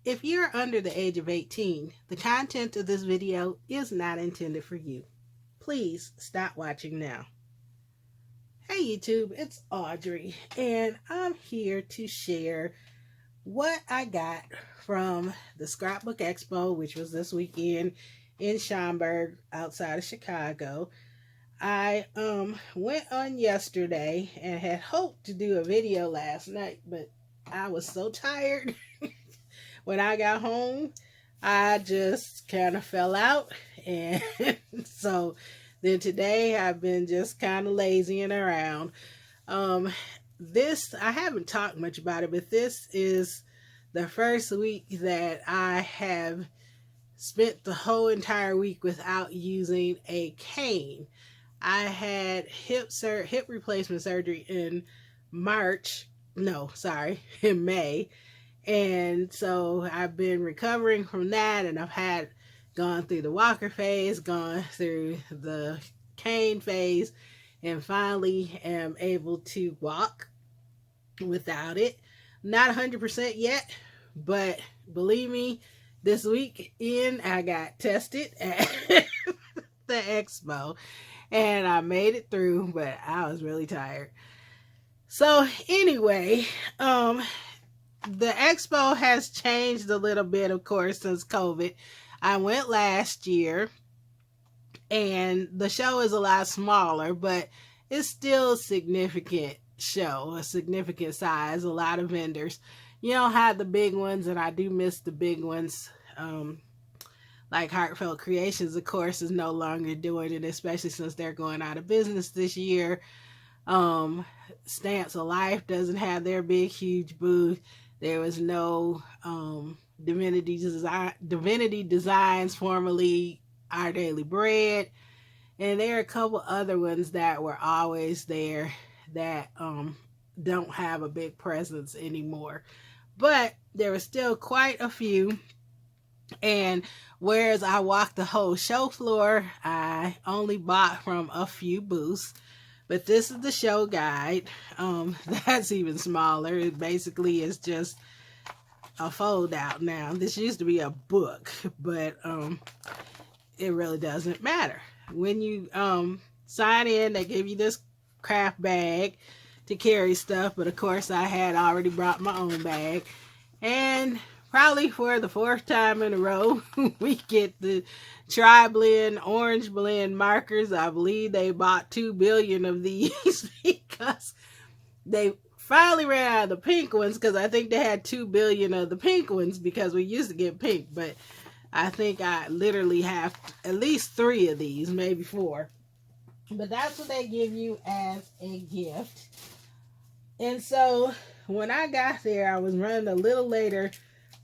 If you're under the age of 18, the content of this video is not intended for you. Please stop watching now. Hey YouTube, it's Audrey, and I'm here to share what I got from the Scrapbook Expo, which was this weekend in Schaumburg, outside of Chicago. I went on yesterday and had hoped to do a video last night, but I was so tired when I got home. I just kind of fell out, and so then today I've been just kind of lazying around. This, I haven't talked much about it, but this is the first week that I have spent the whole entire week without using a cane. I had hip replacement surgery in in May. And so I've been recovering from that, and I've had gone through the walker phase, gone through the cane phase, and finally am able to walk without it. Not 100% yet, but believe me, this weekend I got tested at the Expo, and I made it through, but I was really tired. So anyway, the Expo has changed a little bit, of course, since COVID. I went last year, and the show is a lot smaller, but it's still a significant show, a significant size, a lot of vendors. You don't have the big ones, and I do miss the big ones. Like Heartfelt Creations, of course, is no longer doing it, especially since they're going out of business this year. Stance of Life doesn't have their big, huge booth. There was no Divinity Designs, formerly Our Daily Bread. And there are a couple other ones that were always there that don't have a big presence anymore. But there were still quite a few. And whereas I walked the whole show floor, I only bought from a few booths. But this is the show guide. That's even smaller. It basically is just a fold out now. This used to be a book, but it really doesn't matter. When you sign in, they give you this craft bag to carry stuff. But of course, I had already brought my own bag. And probably for the fourth time in a row, we get the tri-blend, orange blend markers. I believe they bought 2 billion of these because they finally ran out of the pink ones, because I think they had 2 billion of the pink ones because we used to get pink. But I think I literally have at least 3 of these, maybe 4. But that's what they give you as a gift. And so when I got there, I was running a little later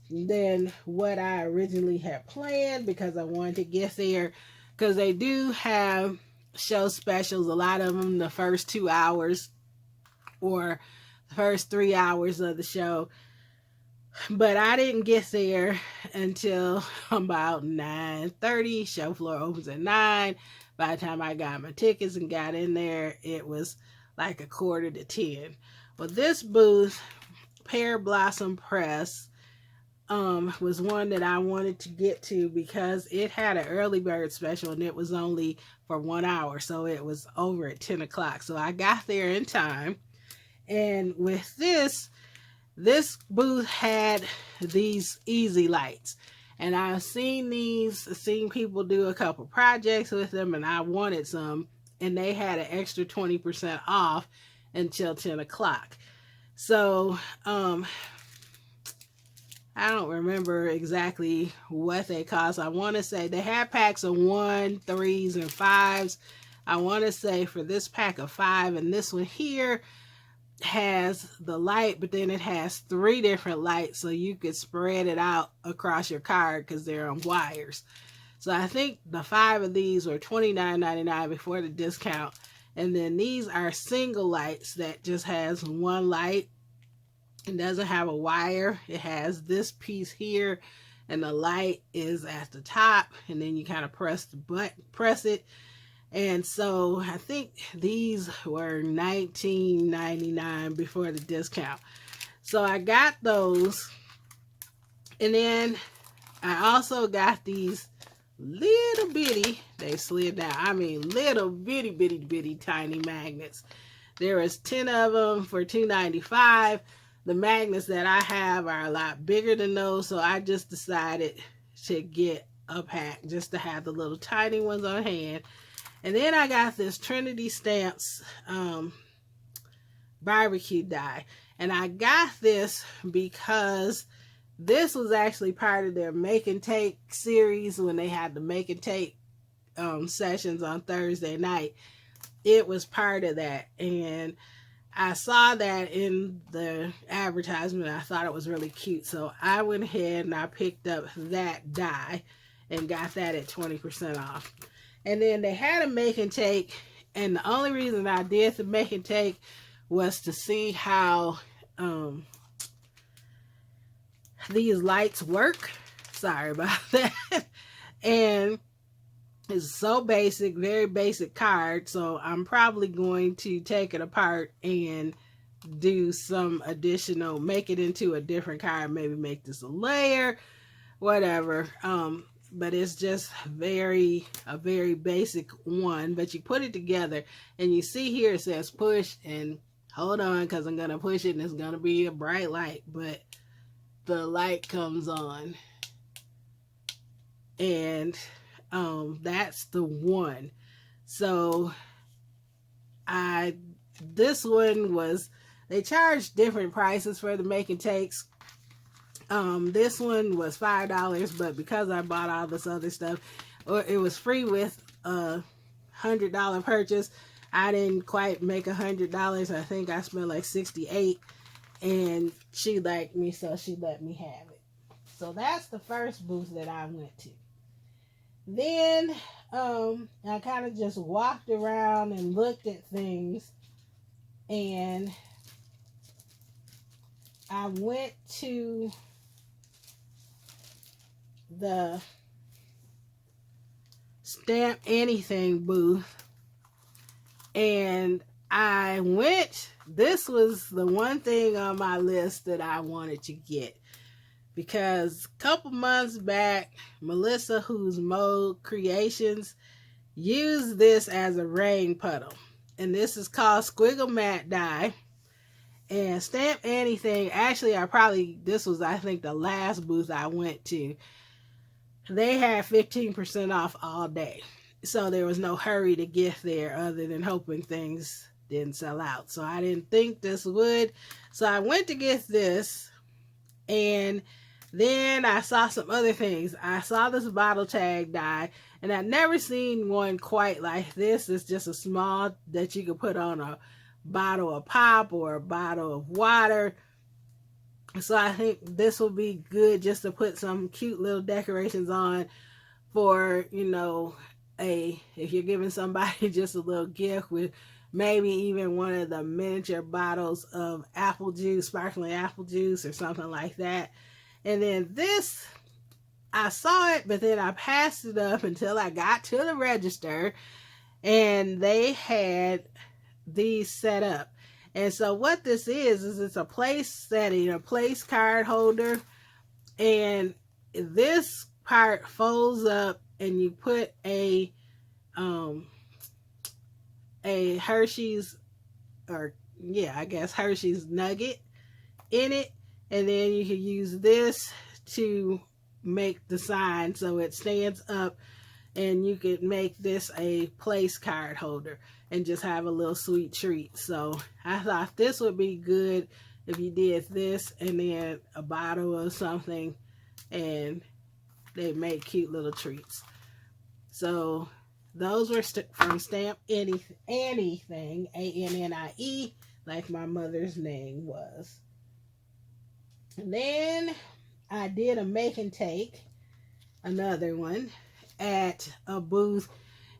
than what I originally had planned, because I wanted to get there, because they do have show specials, a lot of them the first 2 hours or the first 3 hours of the show. But I didn't get there until about 9:30. Show floor opens at 9. By the time I got my tickets and got in there, it was like 9:45. Well, this booth, Pear Blossom Press, was one that I wanted to get to because it had an early bird special, and it was only for 1 hour, so it was over at 10 o'clock. So I got there in time. And with this booth had these easy lights, and I've seen people do a couple projects with them, and I wanted some, and they had an extra 20% off until 10 o'clock. So I don't remember exactly what they cost. I want to say they had packs of 1, 3s, and 5s. I want to say for this pack of 5, and this one here has the light, but then it has 3 different lights, so you could spread it out across your card because they're on wires. So I think the 5 of these were $29.99 before the discount. And then these are single lights that just has 1 light. It doesn't have a wire. It has this piece here, and the light is at the top, and then you kind of press it. And so I think these were $19.99 before the discount. So I got those, And then I also got these little bitty, they slid down, I mean little bitty tiny magnets. There was 10 of them for $2.95. The magnets that I have are a lot bigger than those, so I just decided to get a pack just to have the little tiny ones on hand. And then I got this Trinity Stamps barbecue die. And I got this because this was actually part of their make and take series when they had the make and take sessions on Thursday night. It was part of that, and I saw that in the advertisement. I thought it was really cute, so I went ahead and I picked up that die and got that at 20% off. And then they had a make and take, and the only reason I did the make and take was to see how these lights work. Sorry about that. And it's so basic, very basic card, so I'm probably going to take it apart and do some additional, make it into a different card, maybe make this a layer, whatever. But it's just a very basic one, but you put it together and you see here it says push, and hold on because I'm going to push it and it's going to be a bright light, but the light comes on, and that's the one. So this one was, they charged different prices for the make and takes. This one was $5, but because I bought all this other stuff, or it was free with a $100 purchase. I didn't quite make $100. I think I spent like $68, and she liked me, so she let me have it. So that's the first booth that I went to. Then I kind of just walked around and looked at things, and I went to the Stamp Anything booth, and this was the one thing on my list that I wanted to get, because a couple months back, Melissa, who's Mode Creations, used this as a rain puddle. And this is called Squiggle Matte Die. And Stamp Anything, actually, this was, I think, the last booth I went to. They had 15% off all day. So there was no hurry to get there other than hoping things didn't sell out. So I didn't think this would. So I went to get this, and then I saw some other things. I saw this bottle tag die, and I'd never seen one quite like this. It's just a small that you could put on a bottle of pop or a bottle of water. So I think this will be good just to put some cute little decorations on for, if you're giving somebody just a little gift with maybe even one of the miniature bottles of apple juice, sparkling apple juice or something like that. And then this, I saw it, but then I passed it up until I got to the register, and they had these set up. And so what this is it's a place setting, a place card holder, and this part folds up, and you put a Hershey's, Hershey's nugget in it. And then you can use this to make the sign so it stands up, and you could make this a place card holder and just have a little sweet treat. So I thought this would be good if you did this and then a bottle of something, and they make cute little treats. So those were from Stamp Anything, A-N-N-I-E, like my mother's name was. And then I did a make and take, another one, at a booth,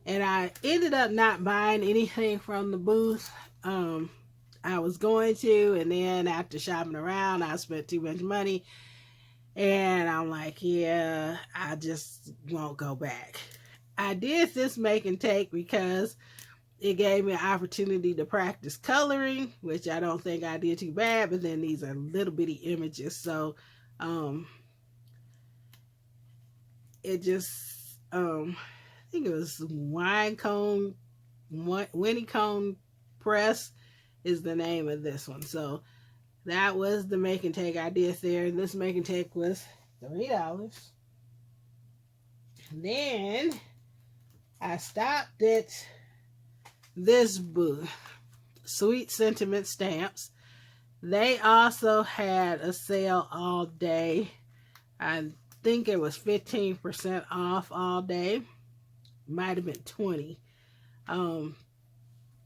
and I ended up not buying anything from the booth. I was going to, and then after shopping around, I spent too much money, and I'm like, yeah, I just won't go back. I did this make and take because it gave me an opportunity to practice coloring, which I don't think I did too bad, but then these are little bitty images, so it just, I think it was Winnie Cone Press is the name of this one. So that was the make and take I did there. This make and take was $3. Then I stopped at this booth, Sweet Sentiment Stamps. They also had a sale all day. I think it was 15% off all day. Might have been 20.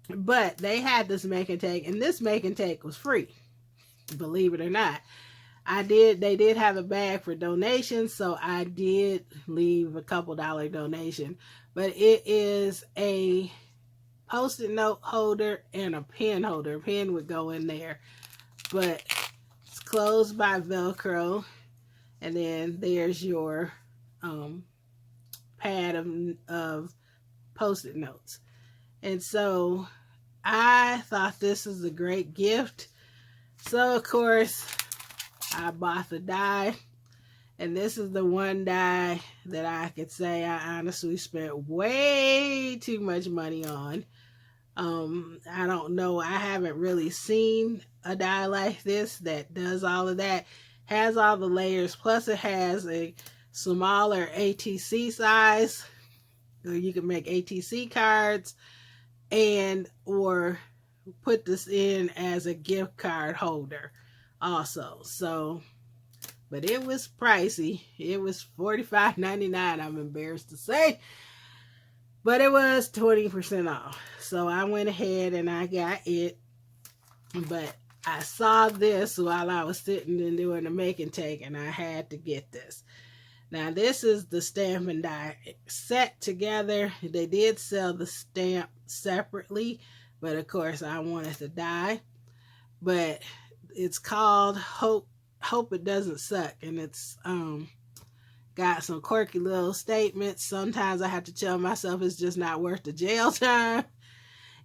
But they had this make and take, and this make and take was free, believe it or not. They did have a bag for donations, so I did leave a couple dollar donation. But it is a Post-it note holder and a pen holder. A pen would go in there, but it's closed by Velcro, and then there's your pad of Post-it notes. And so I thought this was a great gift. So of course I bought the die, and this is the one die that I could say I honestly spent way too much money on. I don't know, I haven't really seen a die like this that does all of that, has all the layers, plus it has a smaller ATC size, so you can make ATC cards and or put this in as a gift card holder also. So, but it was pricey. It was $45.99, I'm embarrassed to say, but it was 20% off. So I went ahead and I got it. But I saw this while I was sitting and doing the make and take, and I had to get this. Now this is the stamp and die set together. They did sell the stamp separately, but of course I wanted the die. But it's called Hope It Doesn't Suck, and it's got some quirky little statements. Sometimes I have to tell myself it's just not worth the jail time.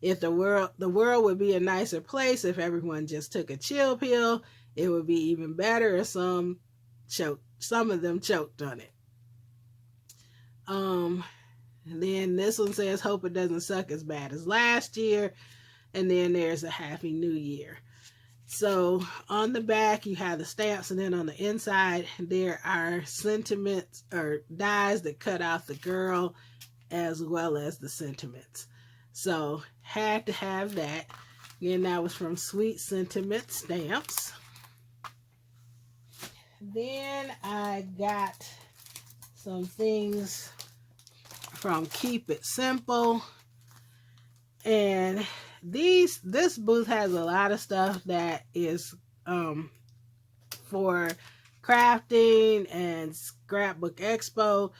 If the world would be a nicer place if everyone just took a chill pill. It would be even better if some of them choked on it. And then this one says, hope it doesn't suck as bad as last year. And then there's a Happy New Year. So on the back you have the stamps, and then on the inside there are sentiments or dies that cut out the girl as well as the sentiments. So had to have that. Again, that was from Sweet Sentiment Stamps. Then I got some things from Keep It Simple, and this booth has a lot of stuff that is for crafting and Scrapbook Expo.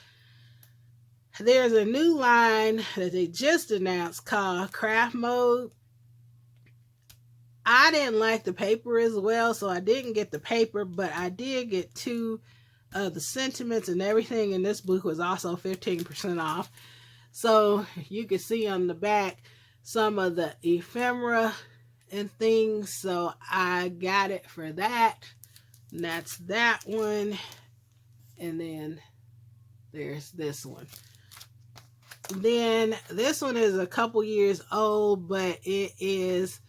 There's a new line that they just announced called Craft Mode. I didn't like the paper as well, so I didn't get the paper, but I did get two of the sentiments, and everything in this book was also 15% off. So you can see on the back some of the ephemera and things, so I got it for that. And that's that one. And then there's this one. Then this one is a couple years old, but it is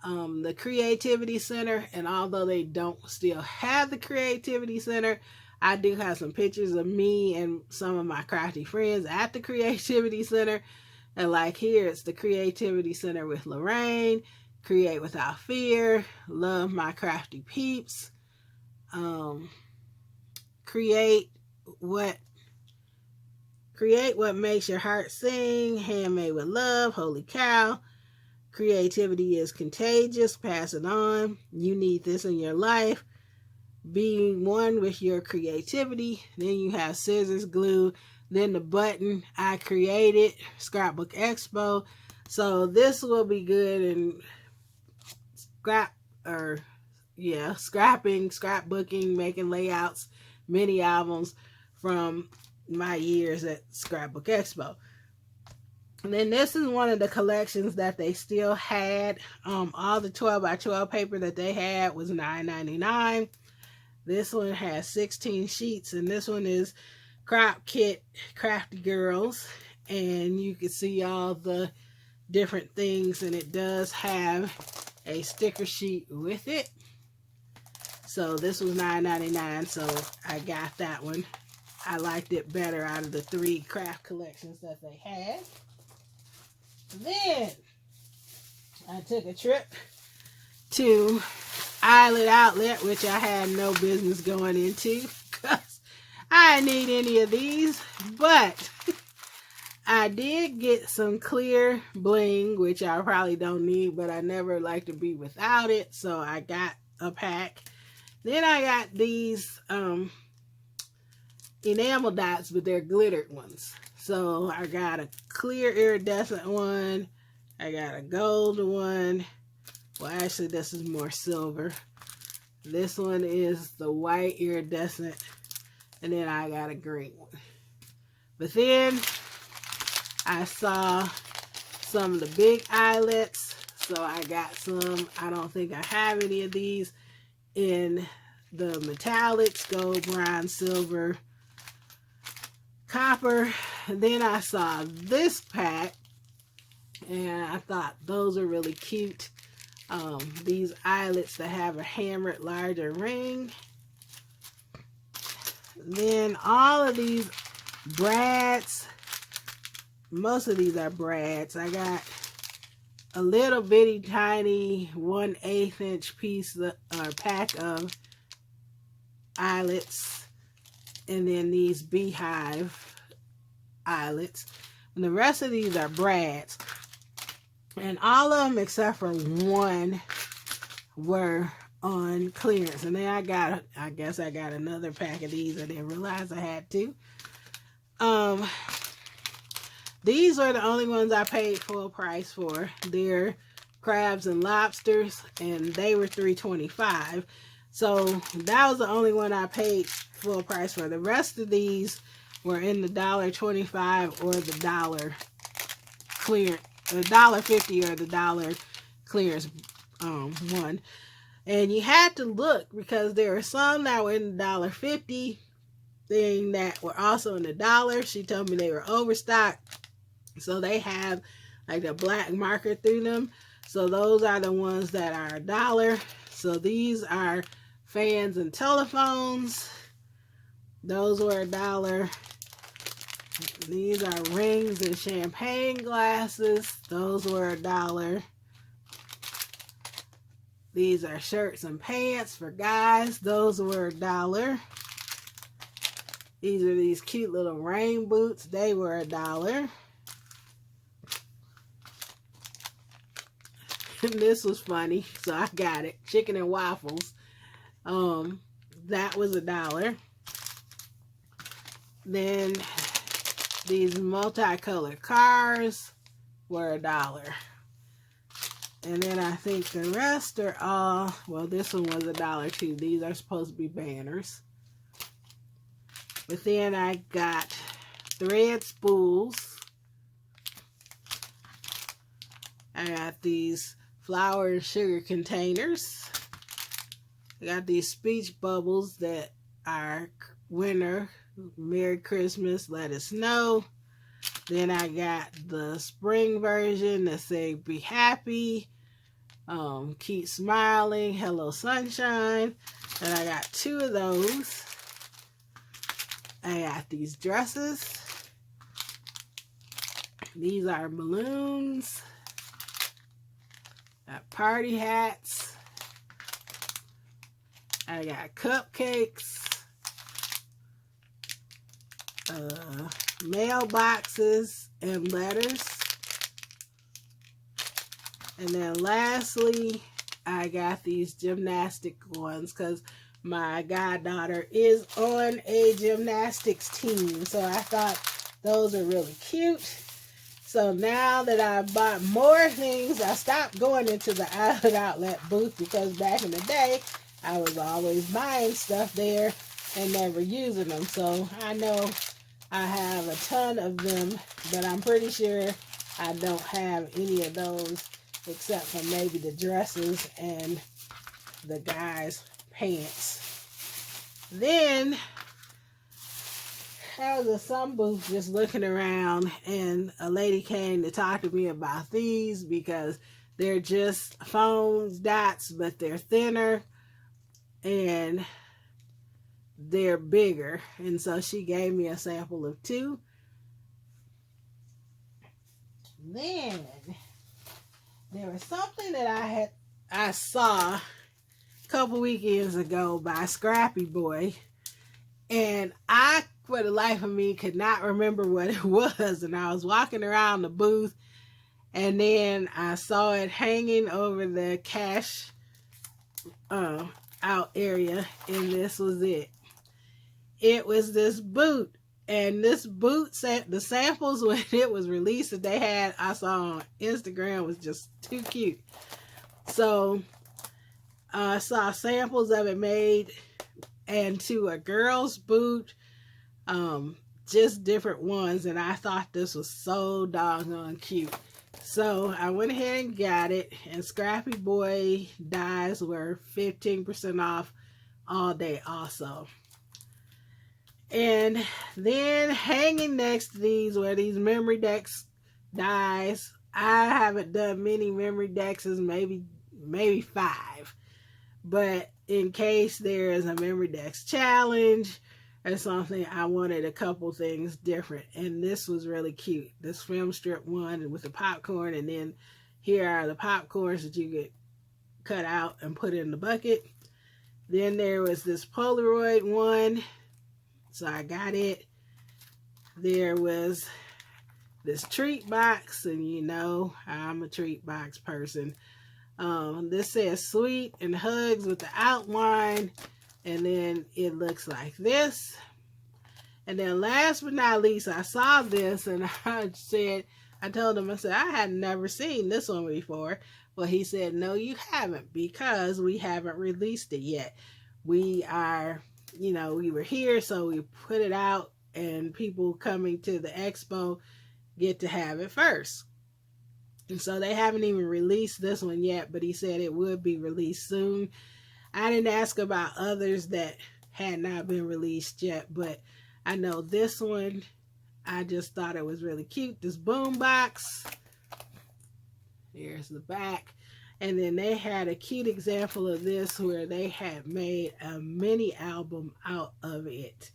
the Creativity Center, and although they don't still have the Creativity Center, I do have some pictures of me and some of my crafty friends at the Creativity Center. And like here, it's the Creativity Center with Lorraine, Create Without Fear, Love My Crafty Peeps, Create What Makes Your Heart Sing, Handmade with Love, Holy Cow, Creativity is Contagious, Pass It On, You Need This in Your Life, Being One with Your Creativity. Then you have Scissors, Glue, then the button, I Created, Scrapbook Expo. So this will be good in scrapping, scrapbooking, making layouts, mini albums from my years at Scrapbook Expo. And then this is one of the collections that they still had. All the 12 by 12 paper that they had was $9.99. This one has 16 sheets, and this one is crop kit, Crafty Girls, and you can see all the different things, and it does have a sticker sheet with it. So this was $9.99, so I got that one. I liked it better out of the 3 craft collections that they had. Then I took a trip to Island Outlet, which I had no business going into because I didn't need any of these, but I did get some clear bling, which I probably don't need, but I never like to be without it, so I got a pack. Then I got these enamel dots, but they're glittered ones. So I got a clear iridescent one. I got a gold one. Well, actually, this is more silver. This one is the white iridescent. And then I got a green one. But then I saw some of the big eyelets. So I got some. I don't think I have any of these in the metallics, gold, bronze, silver, copper. And then I saw this pack, and I thought those are really cute. These eyelets that have a hammered larger ring. Then all of these brads, most of these are brads. I got a little bitty tiny 1/8 inch piece or pack of eyelets, and then these beehive eyelets, and the rest of these are brads, and all of them except for one were on clearance. And then I guess I got another pack of these. I didn't realize I had to. These are the only ones I paid full price for. They're crabs and lobsters, and they were $3.25. So that was the only one I paid full price for. The rest of these were in the $1.25 or the $1 clear, the $1.50 or the $1 clearance one. And you had to look because there were some that were in the $1.50 thing that were also in the $1. She told me they were overstocked. So they have like a black marker through them. So those are the ones that are $1. So these are fans and telephones. Those were $1. These are rings and champagne glasses. Those were $1. These are shirts and pants for guys. Those were $1. These are these cute little rain boots. They were $1. This was funny, so I got it. Chicken and waffles. That was $1. Then these multicolored cars were $1. And then I think the rest are all, well, this one was $1 too. These are supposed to be banners. But then I got thread spools. I got these flour and sugar containers. I got these speech bubbles that are winter. Merry Christmas, let us know. Then I got the spring version that say be happy, keep smiling, hello sunshine. And I got 2 of those. I got these dresses. These are balloons. Got party hats. I got cupcakes. Mailboxes and letters. And then lastly, I got these gymnastic ones because my goddaughter is on a gymnastics team. So I thought those are really cute. So now that I bought more things, I stopped going into the Island Outlet booth because back in the day, I was always buying stuff there and never using them. So I know I have a ton of them, but I'm pretty sure I don't have any of those except for maybe the dresses and the guys' pants. Then I was at some booth just looking around, and a lady came to talk to me about these because they're just foam dots, but they're thinner and they're bigger. And so she gave me a sample of 2. Then there was something that I saw a couple weekends ago by Scrappy Boy, and I, for the life of me, could not remember what it was. And I was walking around the booth, and then I saw it hanging over the cash out area, and this was it. It was this boot, and this boot the samples when it was released that they had, I saw on Instagram, was just too cute. So I saw samples of it made into a girl's boot, just different ones, and I thought this was so doggone cute. So I went ahead and got it, and Scrappy Boy dies were 15% off all day also. And then hanging next to these were these memory decks dies. I haven't done many memory decks, maybe 5. But in case there is a memory decks challenge or something, I wanted a couple things different. And this was really cute. This film strip one with the popcorn, and then here are the popcorns that you could cut out and put in the bucket. Then there was this Polaroid one, so I got it. There was this treat box, and you know I'm a treat box person. This says sweet and hugs with the outline, and then it looks like this. And then last but not least, I saw this, and I told him, I said, I had never seen this one before. Well, he said, no, you haven't, because we haven't released it yet. We are, we were here, so we put it out, and people coming to the expo get to have it first. And so they haven't even released this one yet, but he said it would be released soon. I didn't ask about others that had not been released yet, but I know this one, I just thought it was really cute. This boom box. Here's the back. And then they had a cute example of this where they had made a mini album out of it.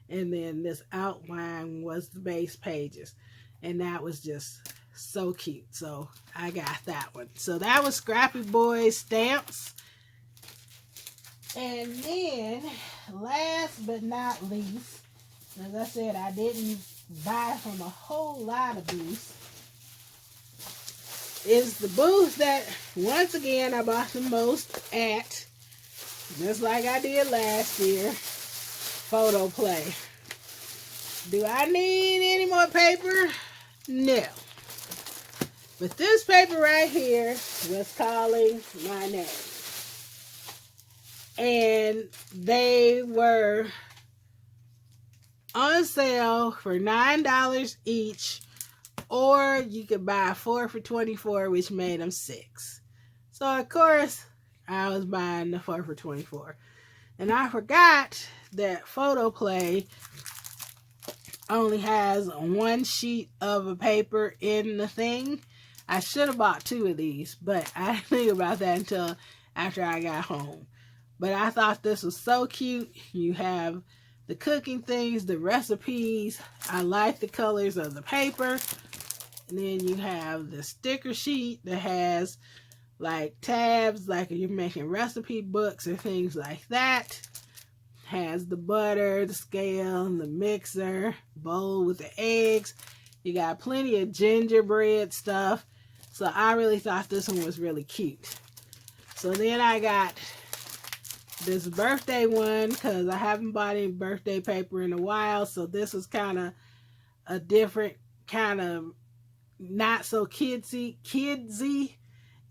And then this outline was the base pages. And that was just so cute. So I got that one. So that was Scrappy Boy stamps. And then last but not least, as I said, I didn't buy from a whole lot of booths, is the booth that once again I bought the most at, just like I did last year, Photo Play. Do I need any more paper? No. But this paper right here was calling my name. And they were on sale for $9 each, or you could buy 4 for $24, which made them 6. So of course I was buying the 4 for $24. And I forgot that Photo Play only has 1 sheet of a paper in the thing. I should have bought 2 of these, but I didn't think about that until after I got home. But I thought this was so cute. You have the cooking things, the recipes. I like the colors of the paper. And then you have the sticker sheet that has like tabs, like you're making recipe books or things like that. Has the butter, the scale, the mixer, bowl with the eggs. You got plenty of gingerbread stuff. So I really thought this one was really cute. So then I got this birthday one, because I haven't bought any birthday paper in a while. So this was kind of a different kind of not so kidsy.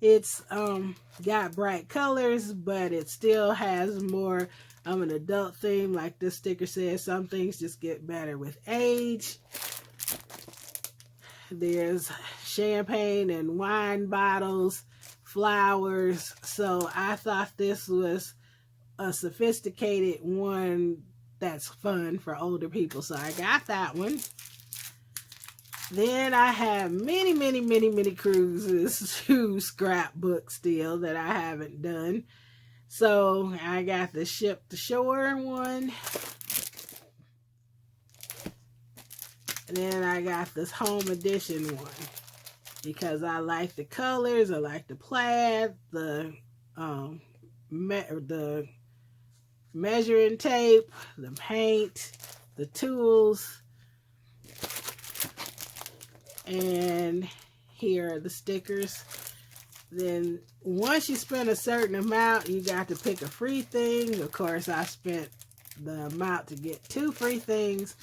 It's got bright colors, but it still has more of an adult theme. Like this sticker says, some things just get better with age. There's champagne and wine bottles, flowers. So I thought this was a sophisticated one that's fun for older people. So I got that one. Then I have many cruises to Scrapbook still that I haven't done. So I got the ship to shore one. And then I got this home edition one because I like the colors, I like the plaid, the measuring tape, the paint, the tools, and here are the stickers. Then once you spend a certain amount, you got to pick a free thing. Of course, I spent the amount to get 2 free things.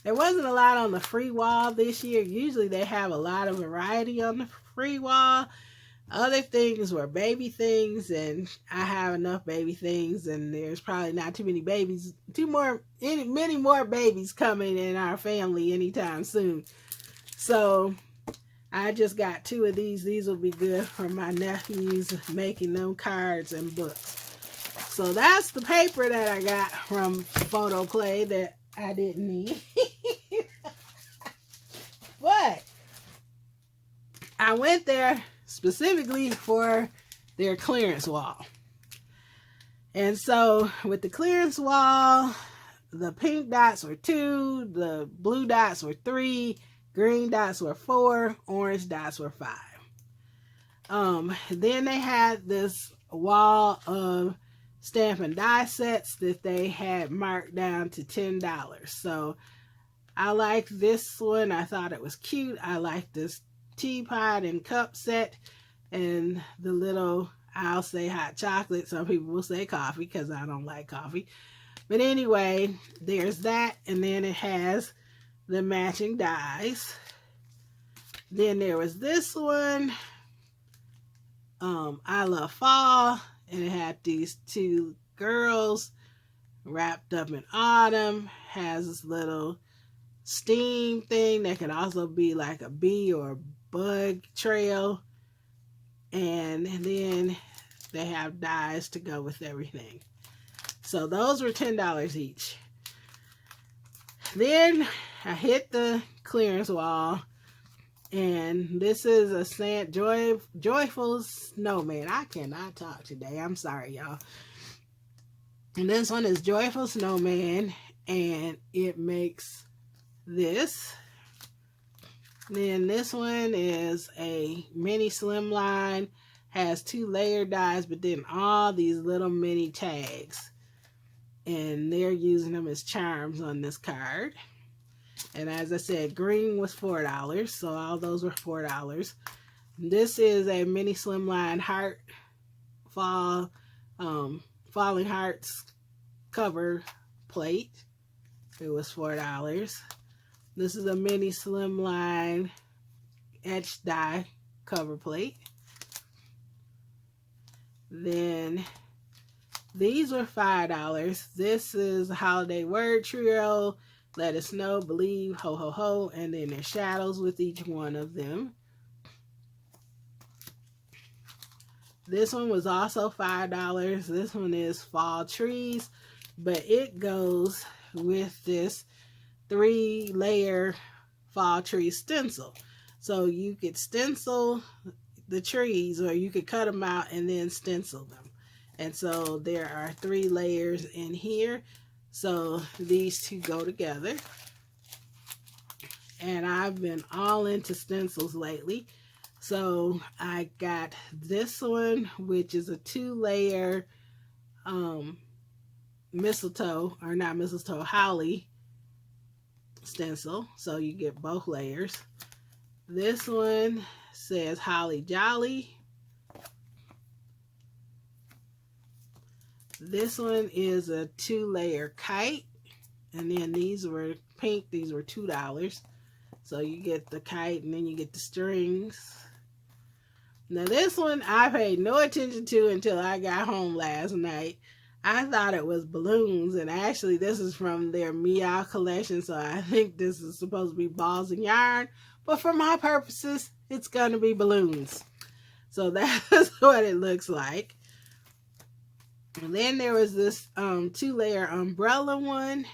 There wasn't a lot on the free wall this year. Usually they have a lot of variety on the free wall. Other things were baby things, and I have enough baby things, and there's probably not too many babies, many more babies coming in our family anytime soon. So I just got 2 of these. These will be good for my nephews, making them cards and books. So that's the paper that I got from Photo Play that I didn't need. But I went there specifically for their clearance wall. And so with the clearance wall, the pink dots were 2, the blue dots were 3, green dots were 4, orange dots were 5. Then they had this wall of stamp and die sets that they had marked down to $10. So I liked this one. I thought it was cute. I liked this teapot and cup set and the little, I'll say hot chocolate. Some people will say coffee because I don't like coffee. But anyway, there's that. And then it has the matching dies. Then there was this one, I Love Fall, and it had these 2 girls wrapped up in autumn. Has this little steam thing that can also be like a bee or a bug trail, and then they have dies to go with everything. So those were $10 each. Then I hit the clearance wall, and this is a joyful snowman. I cannot talk today. I'm sorry, y'all. And this one is Joyful Snowman, and it makes this. Then this one is a mini slimline, has 2 layer dies, but then all these little mini tags, and they're using them as charms on this card. And as I said, green was $4, so all those were $4. This is a mini slimline heart falling hearts cover plate. It was $4. This is a mini slimline etched die cover plate. Then these were $5. This is a holiday word trio. Let Us Know, Believe, Ho Ho Ho, and then there's shadows with each one of them. This one was also $5. This one is Fall Trees, but it goes with this 3-layer fall tree stencil. So you could stencil the trees, or you could cut them out and then stencil them. And so there are 3 layers in here. So these 2 go together. And I've been all into stencils lately. So I got this one, which is a 2-layer holly stencil. So you get both layers. This one says Holly Jolly. This one is a 2-layer kite. And then these were pink. These were $2. So you get the kite and then you get the strings. Now this one I paid no attention to until I got home last night. I thought it was balloons, and actually this is from their Meow collection, so I think this is supposed to be balls and yarn. But for my purposes, it's going to be balloons. So that's what it looks like. And then there was this 2-layer umbrella one.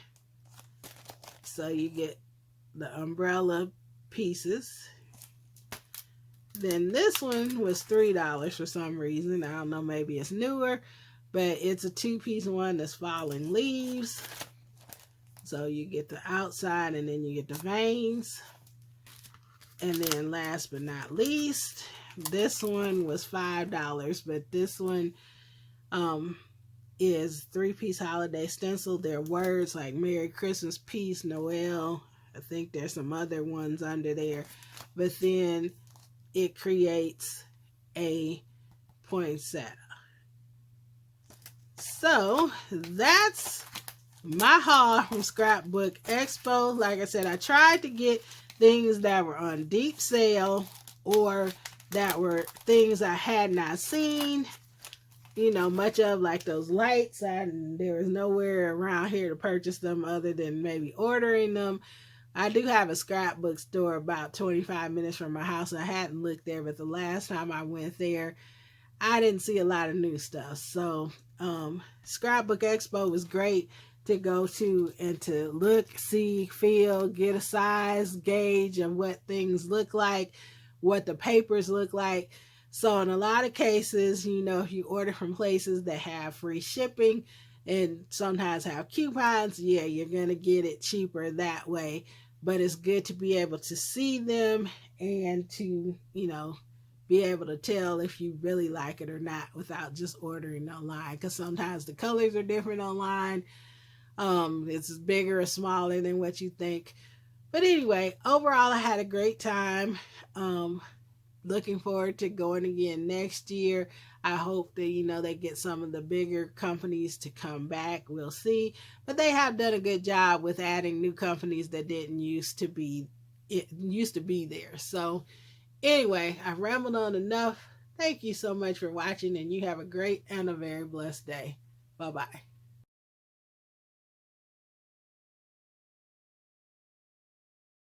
So you get the umbrella pieces. Then this one was $3 for some reason. I don't know, maybe it's newer, but it's a 2-piece one that's falling leaves. So you get the outside and then you get the veins. And then last but not least, this one was $5, but this one is 3-piece holiday stencil. There are words like Merry Christmas, Peace, Noel. I think there's some other ones under there. But then it creates a poinsettia. So that's my haul from Scrapbook Expo. Like I said, I tried to get things that were on deep sale or that were things I had not seen, you know, much of, like those lights. There was nowhere around here to purchase them other than maybe ordering them. I do have a scrapbook store about 25 minutes from my house. I hadn't looked there, but the last time I went there, I didn't see a lot of new stuff. So Scrapbook Expo was great to go to and to look, see, feel, get a size gauge of what things look like, what the papers look like. So in a lot of cases, you know, if you order from places that have free shipping and sometimes have coupons, yeah, you're going to get it cheaper that way. But it's good to be able to see them and to, you know, be able to tell if you really like it or not without just ordering online. Because sometimes the colors are different online. It's bigger or smaller than what you think. But anyway, overall, I had a great time. Looking forward to going again next year. I hope that, you know, they get some of the bigger companies to come back. We'll see. But they have done a good job with adding new companies that didn't used to be there. So anyway, I've rambled on enough. Thank you so much for watching, and you have a great and a very blessed day. Bye-bye.